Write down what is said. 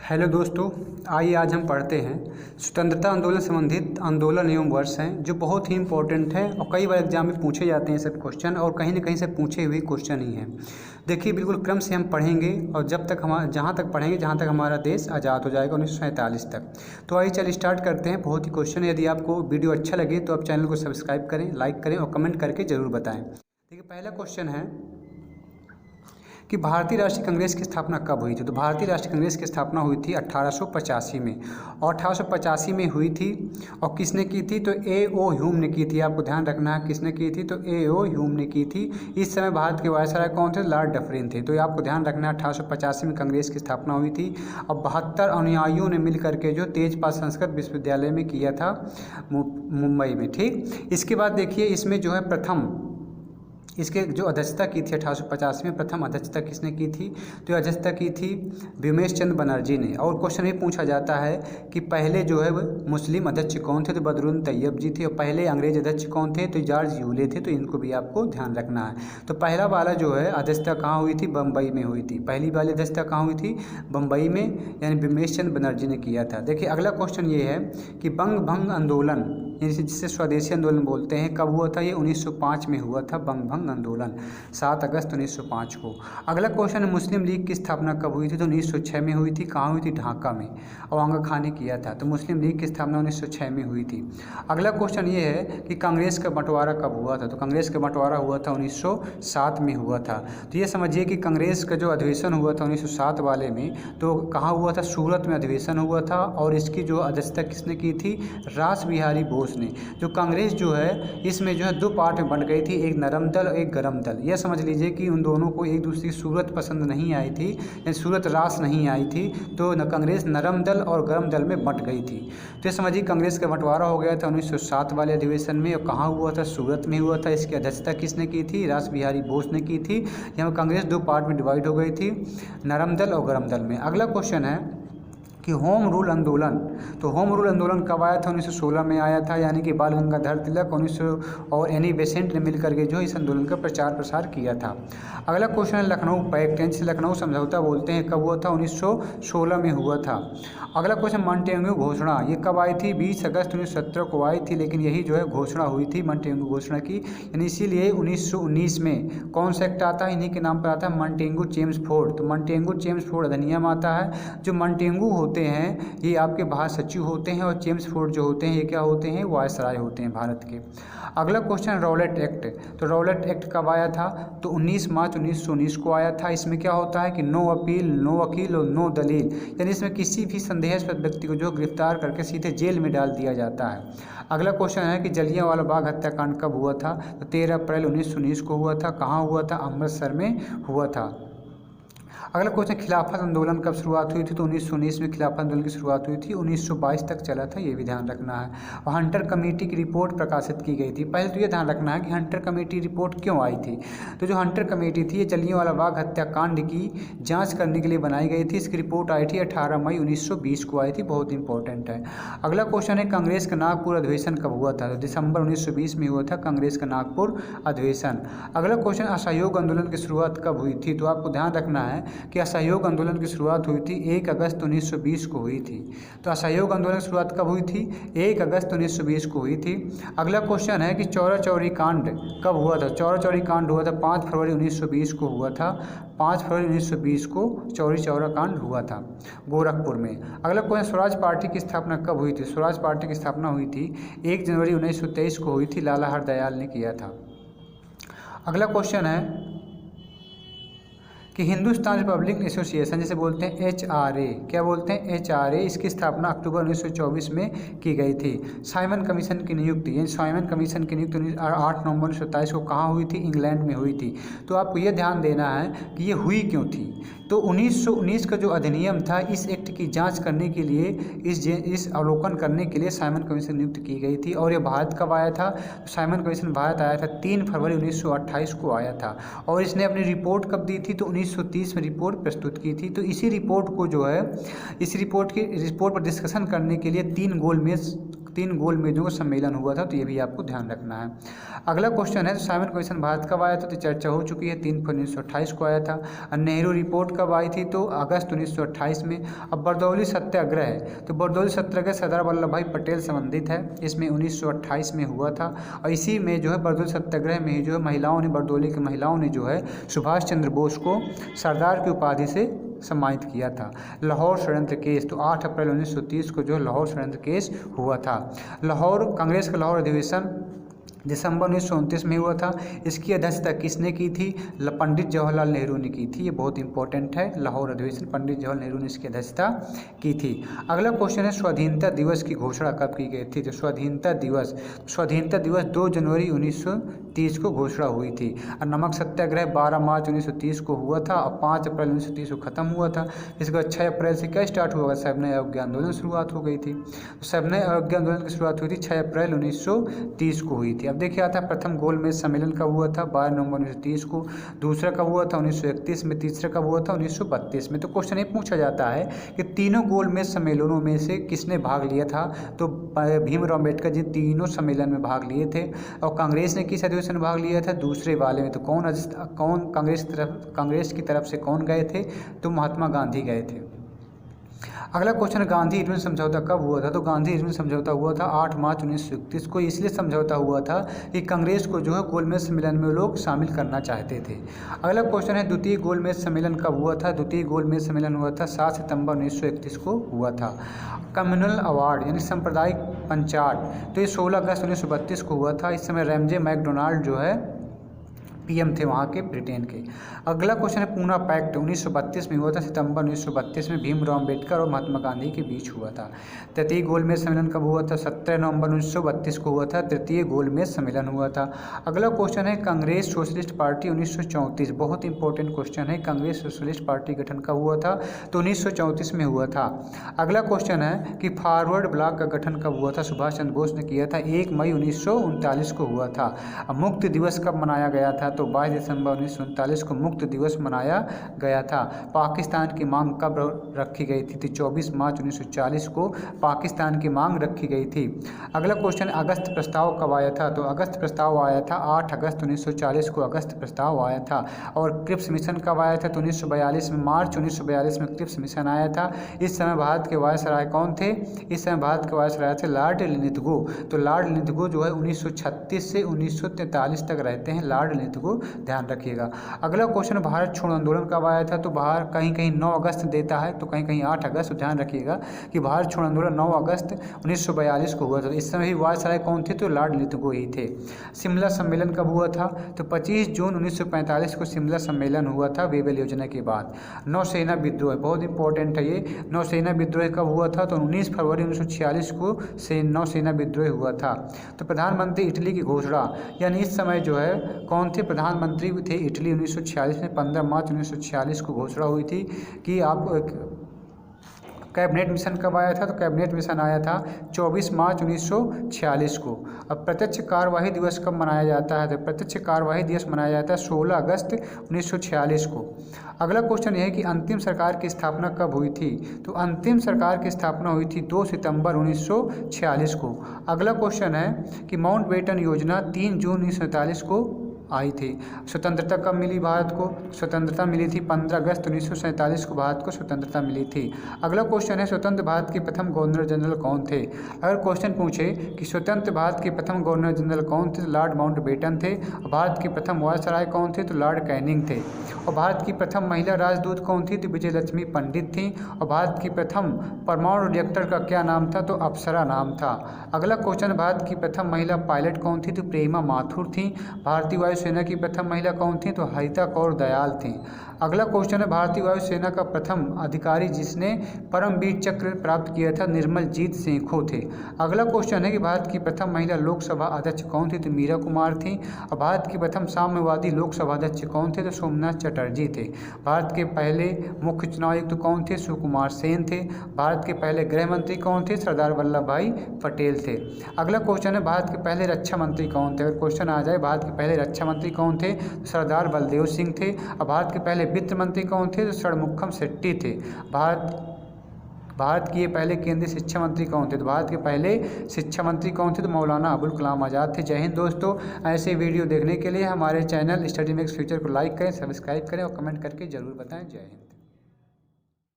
Hello दोस्तों, आइए आज हम पढ़ते हैं स्वतंत्रता आंदोलन संबंधित आंदोलन एवं वर्ष हैं जो बहुत ही इंपॉर्टेंट है और कई बार एग्जाम में पूछे जाते हैं सब क्वेश्चन और कहीं ना कहीं से पूछे हुए क्वेश्चन ही हैं। देखिए बिल्कुल क्रम से हम पढ़ेंगे और जब तक हम जहाँ तक पढ़ेंगे जहाँ तक हमारा देश आज़ाद हो जाएगा 1947 तक। तो आइए चल स्टार्ट करते हैं। बहुत ही क्वेश्चन, यदि आपको वीडियो अच्छा लगे तो आप चैनल को सब्सक्राइब करें, लाइक करें और कमेंट करके ज़रूर बताएँ। देखिए पहला क्वेश्चन है कि भारतीय राष्ट्रीय कांग्रेस की स्थापना कब हुई थी। तो भारतीय राष्ट्रीय कांग्रेस की स्थापना हुई थी 1885 में और 1885 में हुई थी। और किसने की थी? तो A.O. ह्यूम ने की थी। आपको ध्यान रखना है किसने की थी, तो A.O. ह्यूम ने की थी। इस समय भारत के वायसराय कौन थे? लॉर्ड डफरिन थे। तो ये आपको ध्यान रखना है 1885 में कांग्रेस की स्थापना हुई थी। और 72 अनुयायियों ने मिल करके जो तेजपाल संस्कृत विश्वविद्यालय में किया था मुंबई में। ठीक, इसके बाद देखिए इसमें जो है प्रथम इसके जो अध्यक्षता की थी 1850 में, प्रथम अध्यक्षता किसने की थी? तो ये अध्यक्षता की थी व्योमेश चंद्र बनर्जी ने। और क्वेश्चन भी पूछा जाता है कि पहले जो है मुस्लिम अध्यक्ष कौन थे? तो बदरुद्दीन तैयब जी थे। और पहले अंग्रेज अध्यक्ष कौन थे? तो जॉर्ज यूले थे। तो इनको भी आपको ध्यान रखना है। तो पहला वाला जो है अध्यक्षता कहाँ हुई थी? बम्बई में हुई थी। पहली वाली अध्यक्षता कहाँ हुई थी? बम्बई में, यानी व्योमेश चंद्र बनर्जी ने किया था। देखिए अगला क्वेश्चन ये है कि बंग भंग आंदोलन, जिसे स्वदेशी आंदोलन बोलते हैं, कब हुआ था? ये 1905 में हुआ था बंग भंग आंदोलन, 7 अगस्त 1905 को। अगला क्वेश्चन है मुस्लिम लीग की स्थापना कब हुई थी? तो 1906 में हुई थी। कहाँ हुई थी? ढाका में। और आगा खान ने किया था। तो मुस्लिम लीग की स्थापना 1906 में हुई थी। अगला क्वेश्चन ये है कि कांग्रेस का बंटवारा कब हुआ था? तो कांग्रेस का बंटवारा हुआ था 1907 में हुआ था। तो ये समझिए कि कांग्रेस का जो अधिवेशन हुआ था 1907 वाले में, तो कहाँ हुआ था? सूरत में अधिवेशन हुआ था। और इसकी जो अध्यक्षता किसने की थी? रास बिहारी बोस ने। जो कांग्रेस जो है इसमें जो है दो पार्ट में बंट गई थी, एक नरम दल और एक गरम दल। यह समझ लीजिए कि उन दोनों को एक दूसरे की सूरत पसंद नहीं आई थी, यानी सूरत रास नहीं आई थी। तो कांग्रेस नरम दल और गरम दल में बंट गई थी। तो ये समझिए कांग्रेस का बंटवारा हो गया था 1907 वाले अधिवेशन में। और कहाँ हुआ था? सूरत में हुआ था। इसकी अध्यक्षता किसने की थी? रास बिहारी बोस ने की थी। यहाँ कांग्रेस दो पार्ट में डिवाइड हो गई थी, नरम दल और गरम दल में। अगला क्वेश्चन है कि होम रूल आंदोलन, तो होम रूल आंदोलन कब आया था? 1916 में आया था। यानी कि बाल गंगाधर तिलक 1900 और एनी बेसेंट ने मिल करके जो इस आंदोलन का प्रचार प्रसार किया था। अगला क्वेश्चन है लखनऊ पैक्ट, जिसे लखनऊ समझौता बोलते हैं, कब हुआ था? 1916 में हुआ था। अगला क्वेश्चन मॉन्टेग्यू घोषणा, ये कब आई थी? 20 अगस्त 1917 को आई थी। लेकिन यही जो है घोषणा हुई थी मॉन्टेग्यू घोषणा की, यानी इसीलिए 1919 में कौन सा एक्ट आता है? इन्हीं के नाम पर आता है मॉन्टेग्यू चेम्सफोर्ड। तो मॉन्टेग्यू चेम्सफोर्ड अधिनियम आता है। जो मॉन्टेग्यू होते हैं ये आपके भारत सचिव होते हैं और चेम्सफोर्ड जो होते हैं ये क्या होते हैं? वायसराय होते हैं भारत के। अगला क्वेश्चन रॉलेट एक्ट, तो रॉलेट एक्ट कब आया था? तो 19 मार्च 1919 को आया था। इसमें क्या होता है कि नो अपील, नो वकील और नो दलील, यानी इसमें किसी भी संदेहास्पद व्यक्ति को जो गिरफ्तार करके सीधे जेल में डाल दिया जाता है। अगला क्वेश्चन है कि जलियांवाला बाग हत्याकांड कब हुआ था? तो 13 अप्रैल 1919 को हुआ था। कहाँ हुआ था? अमृतसर में हुआ था। अगला क्वेश्चन खिलाफत आंदोलन कब शुरुआत हुई थी? तो 1919 में खिलाफत आंदोलन की शुरुआत हुई थी, 1922 तक चला था, ये भी ध्यान रखना है। और हंटर कमेटी की रिपोर्ट प्रकाशित की गई थी। पहले तो ये ध्यान रखना है कि हंटर कमेटी रिपोर्ट क्यों आई थी। तो जो हंटर कमेटी थी ये जलियांवाला बाग हत्याकांड की जाँच करने के लिए बनाई गई थी। इसकी रिपोर्ट आई थी 18 मई 1920 को आई थी, बहुत इंपॉर्टेंट है। अगला क्वेश्चन है कांग्रेस का नागपुर अधिवेशन कब हुआ था? तो दिसंबर 1920 में हुआ था कांग्रेस का नागपुर अधिवेशन। अगला क्वेश्चन असहयोग आंदोलन की शुरुआत कब हुई थी? तो आपको ध्यान रखना है कि असहयोग आंदोलन की शुरुआत हुई थी 1 अगस्त 1920 को हुई थी। तो असहयोग आंदोलन की शुरुआत कब हुई थी? 1 अगस्त 1920 को हुई थी। अगला क्वेश्चन है कि चौरा चौरी कांड कब हुआ था? चौरा चौरी कांड हुआ था 5 फरवरी 1920 को हुआ था। 5 फरवरी 1920 को चौरी चौरा कांड हुआ था गोरखपुर में। अगला क्वेश्चन स्वराज पार्टी की स्थापना कब हुई थी? स्वराज पार्टी की स्थापना हुई थी 1 जनवरी 1923 को हुई थी, लाला हरदयाल ने किया था। अगला क्वेश्चन है कि हिंदुस्तान रिपब्लिक एसोसिएशन, जिसे बोलते हैं HRA, क्या बोलते हैं? HRA, इसकी स्थापना अक्टूबर 1924 में की गई थी। साइमन कमीशन की नियुक्ति, यानी साइमन कमीशन की नियुक्ति 8 नवंबर 1927 को कहाँ हुई थी? इंग्लैंड में हुई थी। तो आपको ये ध्यान देना है कि ये हुई क्यों थी। तो 1919 का जो अधिनियम था, इस एक्ट की जांच करने के लिए, इस अवलोकन करने के लिए साइमन कमीशन नियुक्त की गई थी। और ये भारत कब आया था? तो साइमन कमीशन भारत आया था 3 फरवरी 1928 को आया था। और इसने अपनी रिपोर्ट कब दी थी? तो 1930 में रिपोर्ट प्रस्तुत की थी। तो इसी रिपोर्ट को जो है, इस रिपोर्ट पर डिस्कशन करने के लिए 3 गोलमेज 3 गोल मेजों का सम्मेलन हुआ था, तो ये भी आपको ध्यान रखना है। अगला क्वेश्चन है, तो साइमन कमीशन भारत कब आया था, तो चर्चा हो चुकी है, 3 फरवरी 1928 को आया था। नेहरू रिपोर्ट कब आई थी, तो अगस्त 1928 में। अब बरदौली सत्याग्रह है, तो बरदौली सत्याग्रह सरदार वल्लभ भाई पटेल संबंधित है, इसमें 1928 में हुआ था। और इसी में जो है बरदौली सत्याग्रह में ही जो है महिलाओं ने, बरदौली की महिलाओं ने जो है सुभाष चंद्र बोस को सरदार की उपाधि से सम्मानित किया था। लाहौर षड्यंत्र केस, तो 8 अप्रैल 1930 को जो लाहौर षड्यंत्र केस हुआ था। लाहौर कांग्रेस का लाहौर अधिवेशन दिसंबर 1929 में हुआ था। इसकी अध्यक्षता किसने की थी, पंडित जवाहरलाल नेहरू ने की थी। ये बहुत इंपॉर्टेंट है, लाहौर अधिवेशन पंडित जवाहरलाल नेहरू ने इसकी अध्यक्षता की थी। अगला क्वेश्चन है, स्वाधीनता दिवस की घोषणा कब की गई थी, तो स्वाधीनता दिवस 2 जनवरी 1930 को घोषणा हुई थी। और नमक सत्याग्रह 12 मार्च 1930 को हुआ था और 5 अप्रैल 1930 को खत्म हुआ था। इसके बाद 6 अप्रैल से क्या स्टार्ट हुआ, सविनय अवज्ञा आंदोलन शुरुआत हो गई थी। सविनय अवज्ञा आंदोलन की शुरुआत हुई थी 6 अप्रैल 1930 को हुई थी। अब देखिए आता है, प्रथम गोलमेज सम्मेलन कब हुआ था, 12 नवंबर 1930 को। दूसरा कब हुआ था, 1931 में। तीसरा कब हुआ था, 1932 में। तो क्वेश्चन ये पूछा जाता है कि तीनों गोलमेज सम्मेलनों में से किसने भाग लिया था, तो भीमराव अम्बेडकर जी तीनों सम्मेलन में भाग लिए थे। और कांग्रेस ने किस अधिवेशन में भाग लिया था, दूसरे वाले में। तो कौन कांग्रेस की तरफ से कौन गए थे, तो महात्मा गांधी गए थे। अगला क्वेश्चन, गांधी इरविन समझौता कब हुआ था, तो गांधी इरविन समझौता हुआ था 8 मार्च 1931 को। इसलिए समझौता हुआ था कि कांग्रेस को जो है गोलमेज सम्मेलन में लोग शामिल करना चाहते थे। अगला क्वेश्चन है, द्वितीय गोलमेज सम्मेलन कब हुआ था, द्वितीय गोलमेज सम्मेलन हुआ था 7 सितंबर 1931 को हुआ था। कम्युनल अवार्ड यानी सांप्रदायिक पंचायत, तो ये 16 अगस्त 1932 को हुआ था। इस समय रैमजे मैकडोनाल्ड जो है पीएम थे वहाँ के, ब्रिटेन के। अगला क्वेश्चन है, पूना पैक्ट 1932 में हुआ था, सितंबर 1932 में भीमराव अम्बेडकर और महात्मा गांधी के बीच हुआ था। तृतीय गोलमेज सम्मेलन कब हुआ था, 17 नवंबर 1932 को हुआ था, तृतीय गोलमेज सम्मेलन हुआ था। अगला क्वेश्चन है, कांग्रेस सोशलिस्ट पार्टी 1934, बहुत इंपॉर्टेंट क्वेश्चन है, कांग्रेस सोशलिस्ट पार्टी गठन कब हुआ था, तो 1934 में हुआ था। अगला क्वेश्चन है कि फॉरवर्ड ब्लॉक का गठन कब हुआ था, सुभाष चंद्र बोस ने किया था, 1 मई 1939 को हुआ था। मुक्त दिवस कब मनाया गया था, तो 22 दिसंबर 1939 को मुक्त दिवस मनाया गया था। पाकिस्तान की मांग कब रखी गई थी, तो 24 मार्च 1940 को पाकिस्तान की मांग रखी गई थी। अगला क्वेश्चन, अगस्त प्रस्ताव कब आया था, तो अगस्त प्रस्ताव आया था 8 अगस्त 1940 को अगस्त प्रस्ताव आया था। और क्रिप्स मिशन कब आया था, तो 1942 में, मार्च 1942 में क्रिप्स मिशन आया था। इस समय भारत के वायसराय कौन थे, इस समय भारत के वायसराय थे लॉर्ड लिनिथगो। तो लॉर्ड लिनिथगो जो है 1936 से 1943 तक रहते हैं, लॉर्ड लिनिथगो, ध्यान रखिएगा। अगला क्वेश्चन, भारत छोड़ो आंदोलन कब आया था, तो बाहर कहीं कहीं 9 अगस्त देता है, तो कहीं कहीं 8 अगस्त। तो ध्यान रखिएगा कि भारत छोड़ो आंदोलन 9 अगस्त 1942 को हुआ था। इस समय भी वायसराय कौन थे, तो लॉर्ड लिनिथगो ही थे। शिमला सम्मेलन कब हुआ था, तो 25 जून 1945 को शिमला सम्मेलन हुआ था, वेबल योजना के बाद। नौसेना विद्रोह बहुत इंपॉर्टेंट है ये, नौसेना विद्रोह कब हुआ था, तो 19 फरवरी 1946 को से नौसेना विद्रोह हुआ था। तो प्रधानमंत्री इटली की घोषणा, यानी इस समय जो है कौन थे प्रधानमंत्री थे इटली 1946 में, 15 मार्च 1946 को घोषणा हुई थी कि आप। कैबिनेट मिशन कब आया था, तो कैबिनेट मिशन आया था 24 मार्च 1946 को। अब प्रत्यक्ष कार्यवाही दिवस कब मनाया जाता है, तो प्रत्यक्ष कार्यवाही दिवस मनाया जाता है 16 अगस्त 1946 को। अगला क्वेश्चन यह है कि अंतिम सरकार की स्थापना कब हुई थी, तो अंतिम सरकार की स्थापना हुई थी 2 सितंबर 1946 को। अगला क्वेश्चन है कि माउंटबेटन योजना 3 जून 1947 को आई थी। स्वतंत्रता कब मिली भारत को, स्वतंत्रता मिली थी 15 अगस्त 1947 को भारत को स्वतंत्रता मिली थी। अगला क्वेश्चन है, स्वतंत्र भारत के प्रथम गवर्नर जनरल कौन थे। अगर क्वेश्चन पूछे कि स्वतंत्र भारत के प्रथम गवर्नर जनरल कौन थे, तो लॉर्ड माउंटबेटन थे। और भारत के प्रथम वायसराय कौन थे, तो लॉर्ड कैनिंग थे। और भारत की प्रथम महिला राजदूत कौन थी, तो विजय लक्ष्मी पंडित थी। और भारत की प्रथम परमाणु रिएक्टर का क्या नाम था, तो अप्सरा नाम था। अगला क्वेश्चन, भारत की प्रथम महिला पायलट कौन थी, तो प्रेमा माथुर थी। भारतीय वायुसेना की प्रथम महिला कौन थी, तो हरिता कौर दयाल थी। अगला क्वेश्चन है, भारतीय वायुसेना का प्रथम अधिकारी जिसने परमवीर चक्र प्राप्त किया था, निर्मलजीत सिंह थे। अगला क्वेश्चन है कि भारत की प्रथम महिला लोकसभा अध्यक्ष कौन थी, तो मीरा कुमार थी। और भारत की प्रथम साम्यवादी लोकसभा अध्यक्ष कौन थे, तो सोमनाथ चटर्जी थे। भारत के पहले मुख्य चुनाव आयुक्त कौन थे, सुकुमार सेन थे। भारत के पहले गृह मंत्री कौन थे, सरदार वल्लभ भाई पटेल थे। अगला क्वेश्चन है, भारत के पहले रक्षा मंत्री कौन थे। अगर क्वेश्चन आ जाए भारत के पहले रक्षा मंत्री कौन थे, तो सरदार बलदेव सिंह थे। और भारत के पहले वित्त मंत्री कौन थे, तो षणमुखम शेट्टी थे। भारत भारत के ये पहले केंद्रीय शिक्षा मंत्री कौन थे? तो भारत के पहले शिक्षा मंत्री कौन थे? तो मौलाना अबुल कलाम आज़ाद थे। जय हिंद दोस्तों। ऐसे वीडियो देखने के लिए हमारे चैनल स्टडी मेक्स फ्यूचर को लाइक करें, सब्सक्राइब करें और कमेंट करके ज़रूर बताएं। जय हिंद।